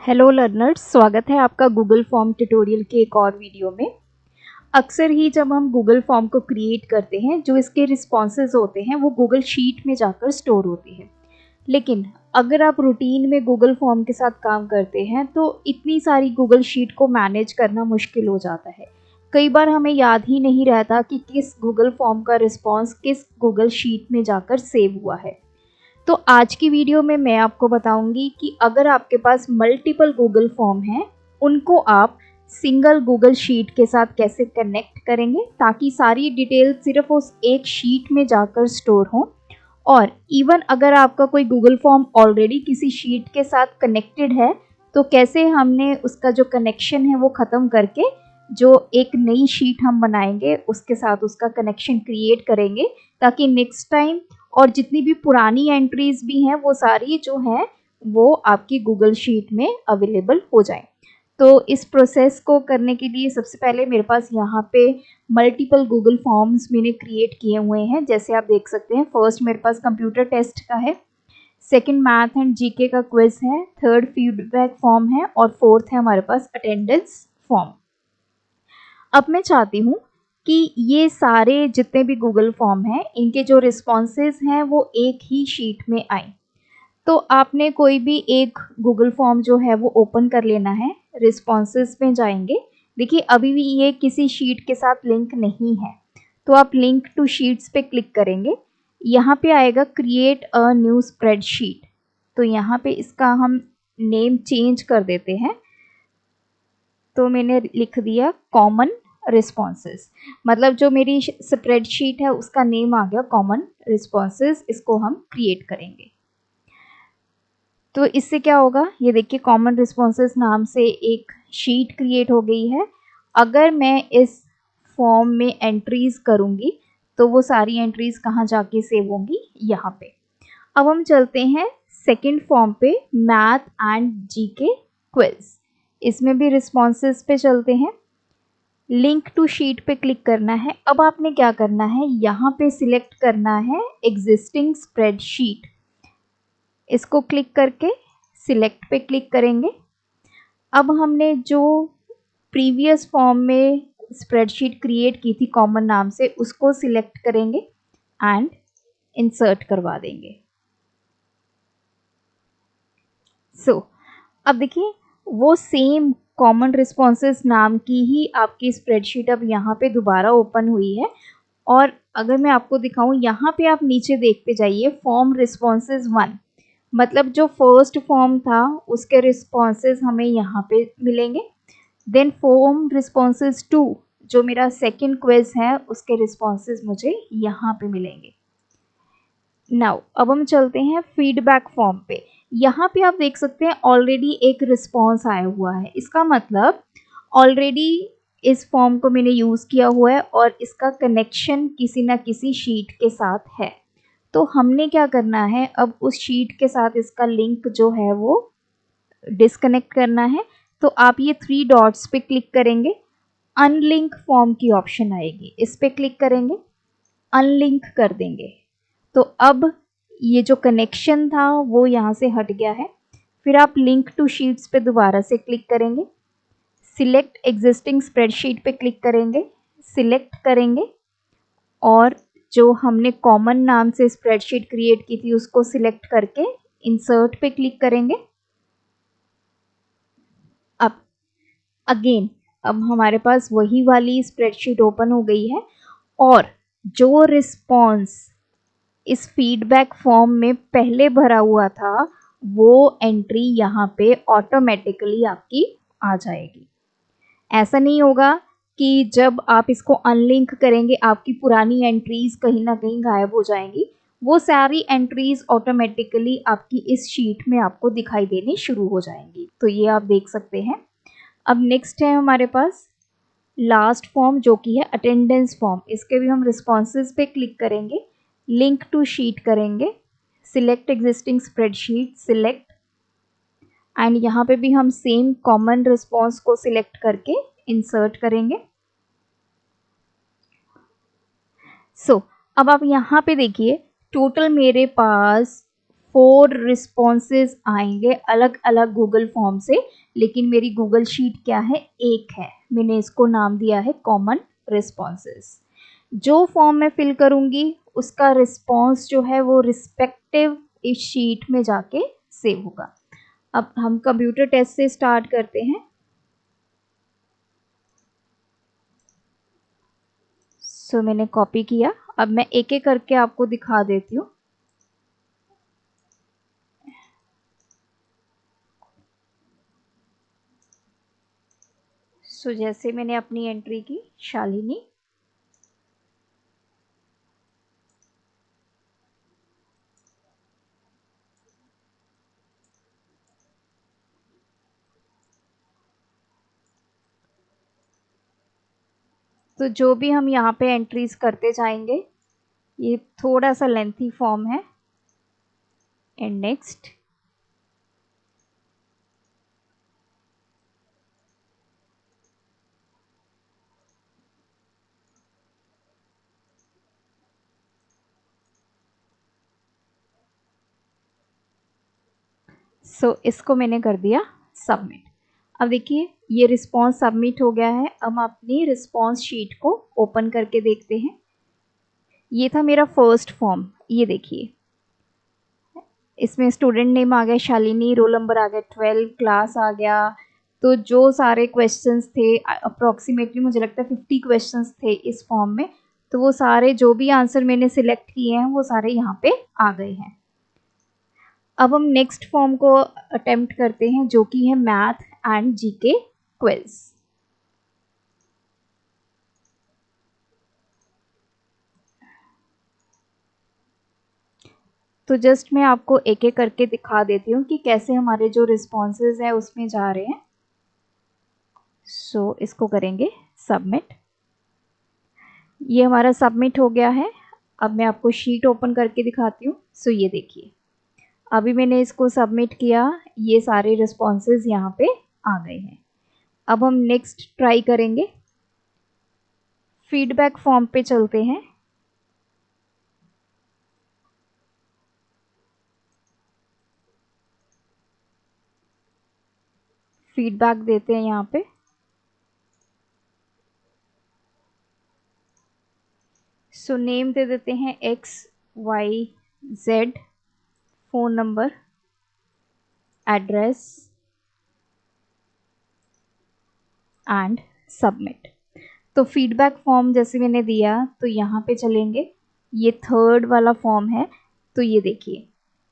Hello learners, स्वागत है आपका गूगल फॉर्म ट्यूटोरियल के एक और वीडियो में। अक्सर ही जब हम गूगल फॉर्म को क्रिएट करते हैं, जो इसके रिस्पॉन्सेज होते हैं वो गूगल शीट में जाकर स्टोर होते हैं। लेकिन अगर आप रूटीन में गूगल फॉर्म के साथ काम करते हैं तो इतनी सारी गूगल शीट को मैनेज करना मुश्किल हो जाता है। कई बार हमें याद ही नहीं रहता कि किस गूगल फॉर्म का रिस्पॉन्स किस गूगल शीट में जाकर सेव हुआ है। तो आज की वीडियो में मैं आपको बताऊंगी कि अगर आपके पास मल्टीपल गूगल फॉर्म हैं, उनको आप सिंगल गूगल शीट के साथ कैसे कनेक्ट करेंगे ताकि सारी डिटेल सिर्फ उस एक शीट में जाकर स्टोर हो। और इवन अगर आपका कोई गूगल फॉर्म ऑलरेडी किसी शीट के साथ कनेक्टेड है तो कैसे हमने उसका जो कनेक्शन है वो ख़त्म करके जो एक नई शीट हम बनाएंगे उसके साथ उसका कनेक्शन क्रिएट करेंगे, ताकि नेक्स्ट टाइम और जितनी भी पुरानी एंट्रीज भी हैं वो सारी जो हैं वो आपकी गूगल शीट में अवेलेबल हो जाएं। तो इस प्रोसेस को करने के लिए सबसे पहले मेरे पास यहाँ पे मल्टीपल गूगल फॉर्म्स मैंने क्रिएट किए हुए हैं। जैसे आप देख सकते हैं, फर्स्ट मेरे पास कंप्यूटर टेस्ट का है, सेकंड मैथ एंड जीके का क्विज है, थर्ड फीडबैक फॉर्म है और फोर्थ है हमारे पास अटेंडेंस फॉर्म। अब मैं चाहती हूँ कि ये सारे जितने भी गूगल फॉर्म हैं इनके जो रिस्पॉन्सेज हैं वो एक ही शीट में आए। तो आपने कोई भी एक गूगल फॉर्म जो है वो ओपन कर लेना है, रिस्पॉन्सेज में जाएंगे। देखिए अभी भी ये किसी शीट के साथ लिंक नहीं है, तो आप लिंक टू शीट्स पे क्लिक करेंगे। यहाँ पे आएगा क्रिएट अ न्यू स्प्रेडशीट, तो यहाँ पे इसका हम नेम चेंज कर देते हैं। तो मैंने लिख दिया कॉमन रिस्पॉन्सेज, मतलब जो मेरी स्प्रेडशीट है उसका नेम आ गया कॉमन रिस्पॉन्सेज। इसको हम क्रिएट करेंगे तो इससे क्या होगा, ये देखिए कॉमन रिस्पॉन्सेज नाम से एक शीट क्रिएट हो गई है। अगर मैं इस फॉर्म में एंट्रीज करूँगी तो वो सारी एंट्रीज कहाँ जाके सेव होंगी, यहाँ पे। अब हम चलते हैं सेकंड फॉर्म पे, मैथ एंड जीके क्विज। इसमें भी रिस्पॉन्सेज पे चलते हैं, लिंक टू शीट पे क्लिक करना है। अब आपने क्या करना है, यहाँ पे सिलेक्ट करना है एग्जिस्टिंग स्प्रेडशीट। इसको क्लिक करके सिलेक्ट पे क्लिक करेंगे। अब हमने जो प्रीवियस फॉर्म में स्प्रेडशीट क्रिएट की थी कॉमन नाम से, उसको सिलेक्ट करेंगे एंड इंसर्ट करवा देंगे। अब देखिए वो सेम कॉमन रिस्पॉन्सेज नाम की ही आपकी स्प्रेडशीट अब यहाँ पे दोबारा ओपन हुई है। और अगर मैं आपको दिखाऊं, यहाँ पे आप नीचे देखते जाइए, फॉर्म रिस्पॉन्सेज 1, मतलब जो फर्स्ट फॉर्म था उसके रिस्पॉन्सेज हमें यहाँ पे मिलेंगे। देन फॉर्म रिस्पॉन्सेज 2, जो मेरा सेकंड क्विज है, उसके रिस्पॉन्सेज मुझे यहाँ पे मिलेंगे। नाउ अब हम चलते हैं फीडबैक फॉर्म पे। यहाँ पे आप देख सकते हैं ऑलरेडी एक रिस्पॉन्स आया हुआ है। इसका मतलब ऑलरेडी इस फॉर्म को मैंने यूज़ किया हुआ है और इसका कनेक्शन किसी ना किसी शीट के साथ है। तो हमने क्या करना है, अब उस शीट के साथ इसका लिंक जो है वो डिस्कनेक्ट करना है। तो आप ये 3 डॉट्स पे क्लिक करेंगे, अनलिंक फॉर्म की ऑप्शन आएगी, इस पे क्लिक करेंगे, अनलिंक कर देंगे। तो अब ये जो कनेक्शन था वो यहाँ से हट गया है। फिर आप लिंक टू शीट्स पे दोबारा से क्लिक करेंगे, सिलेक्ट एग्जिस्टिंग स्प्रेडशीट पे क्लिक करेंगे, सिलेक्ट करेंगे और जो हमने कॉमन नाम से स्प्रेडशीट क्रिएट की थी उसको सिलेक्ट करके इंसर्ट पे क्लिक करेंगे। अब अगेन अब हमारे पास वही वाली स्प्रेडशीट ओपन हो गई है और जो रिस्पॉन्स इस फीडबैक फॉर्म में पहले भरा हुआ था वो एंट्री यहाँ पे ऑटोमेटिकली आपकी आ जाएगी। ऐसा नहीं होगा कि जब आप इसको अनलिंक करेंगे आपकी पुरानी एंट्रीज कहीं ना कहीं गायब हो जाएंगी। वो सारी एंट्रीज ऑटोमेटिकली आपकी इस शीट में आपको दिखाई देनी शुरू हो जाएंगी। तो ये आप देख सकते हैं। अब नेक्स्ट है हमारे पास लास्ट फॉर्म, जो कि है अटेंडेंस फॉर्म। इसके भी हम रिस्पॉन्सेज पे क्लिक करेंगे, लिंक टू शीट करेंगे, select existing spreadsheet, select, and यहाँ पे भी हम सेम कॉमन रिस्पॉन्स को सिलेक्ट करके इंसर्ट करेंगे। अब आप यहाँ पे देखिए टोटल मेरे पास 4 रिस्पॉन्सेज आएंगे अलग अलग गूगल फॉर्म से, लेकिन मेरी गूगल शीट क्या है, एक है। मैंने इसको नाम दिया है कॉमन रिस्पॉन्सेज। जो फॉर्म मैं फिल करूंगी उसका रिस्पॉन्स जो है वो रिस्पेक्टिव इस शीट में जाके सेव होगा। अब हम कंप्यूटर टेस्ट से स्टार्ट करते हैं। सो मैंने कॉपी किया। अब मैं एक एक करके आपको दिखा देती हूँ। सो जैसे मैंने अपनी एंट्री की शालिनी, तो जो भी हम यहाँ पे एंट्रीज करते जाएंगे, ये थोड़ा सा लेंथी फॉर्म है। एंड नेक्स्ट, सो इसको मैंने कर दिया सबमिट। अब देखिए ये रिस्पॉन्स सबमिट हो गया है। अब हम अपनी रिस्पॉन्स शीट को ओपन करके देखते हैं। ये था मेरा फर्स्ट फॉर्म, ये देखिए इसमें स्टूडेंट नेम आ गया शालिनी, रोल नंबर आ गया 12, क्लास आ गया। तो जो सारे क्वेश्चंस थे अप्रोक्सीमेटली मुझे लगता है 50 क्वेश्चंस थे इस फॉर्म में, तो वो सारे जो भी आंसर मैंने सिलेक्ट किए हैं वो सारे यहाँ पे आ गए हैं। अब हम नेक्स्ट फॉर्म को अटेम्प्ट करते हैं जो कि है मैथ एंड जीके क्विज। तो जस्ट मैं आपको एक एक करके दिखा देती हूँ कि कैसे हमारे जो रिस्पॉन्सेज हैं उसमें जा रहे हैं। सो इसको करेंगे सबमिट। ये हमारा सबमिट हो गया है। अब मैं आपको शीट ओपन करके दिखाती हूँ। सो ये देखिए अभी मैंने इसको सबमिट किया, ये सारे रिस्पॉन्सेज यहाँ पे आ गए हैं। अब हम नेक्स्ट ट्राई करेंगे। फीडबैक फॉर्म पे चलते हैं। फीडबैक देते हैं यहाँ पे। सो नेम दे देते हैं XYZ, phone number, address and submit. तो फीडबैक फॉर्म जैसे मैंने दिया तो यहाँ पे चलेंगे, ये थर्ड वाला फॉर्म है। तो ये देखिए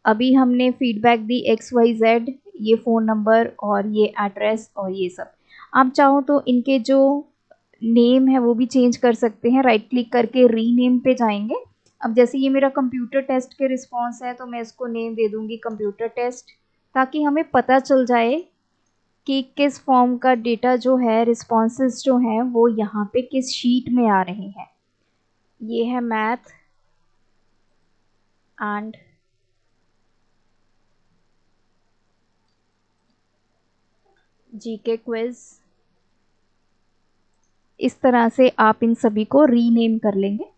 अभी हमने फीडबैक दी XYZ, ये फ़ोन नंबर और ये एड्रेस और ये सब। आप चाहो तो इनके जो नेम है वो भी चेंज कर सकते हैं, राइट क्लिक करके रीनेम पे जाएंगे। अब जैसे ये मेरा कंप्यूटर टेस्ट के रिस्पॉन्स है तो मैं इसको नेम दे दूंगी कंप्यूटर टेस्ट, ताकि हमें पता चल जाए कि किस फॉर्म का डेटा जो है, रिस्पॉन्सेज जो हैं वो यहाँ पे किस शीट में आ रहे हैं। ये है मैथ एंड जीके क्विज। इस तरह से आप इन सभी को रीनेम कर लेंगे।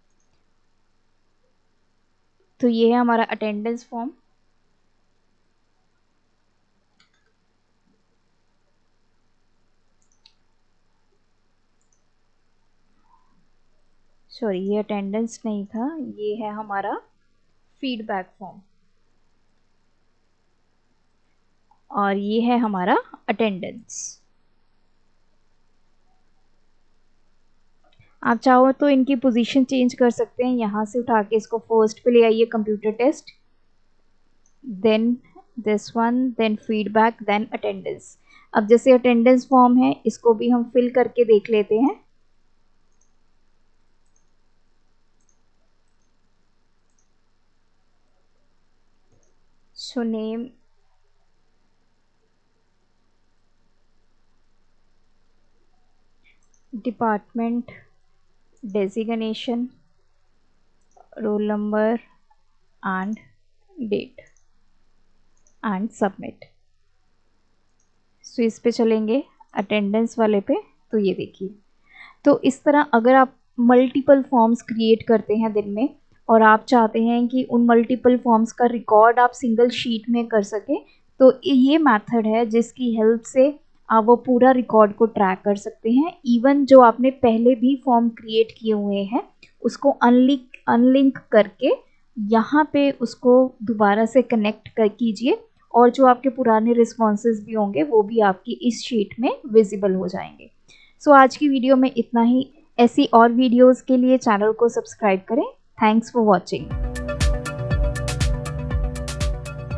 तो ये है हमारा अटेंडेंस फॉर्म। सॉरी ये अटेंडेंस नहीं था, ये है हमारा फीडबैक फॉर्म और ये है हमारा अटेंडेंस। आप चाहो तो इनकी पोजीशन चेंज कर सकते हैं, यहाँ से उठा के इसको फर्स्ट पे ले आइए computer test, then this one, then feedback, then attendance. अब जैसे अटेंडेंस फॉर्म है इसको भी हम फिल करके देख लेते हैं। So name, department, designation, roll number and date and submit. So इस पे चलेंगे अटेंडेंस वाले पे। तो ये देखिए, तो इस तरह अगर आप मल्टीपल फॉर्म्स क्रिएट करते हैं दिन में और आप चाहते हैं कि उन मल्टीपल फॉर्म्स का रिकॉर्ड आप सिंगल शीट में कर सकें, तो ये मेथड है जिसकी हेल्प से आप वो पूरा रिकॉर्ड को ट्रैक कर सकते हैं। इवन जो आपने पहले भी फॉर्म क्रिएट किए हुए हैं उसको अनलिंक करके यहाँ पे उसको दोबारा से कनेक्ट कर कीजिए, और जो आपके पुराने रिस्पॉन्सेज भी होंगे वो भी आपकी इस शीट में विजिबल हो जाएंगे। सो आज की वीडियो में इतना ही। ऐसी और वीडियोस के लिए चैनल को सब्सक्राइब करें। Thanks for watching.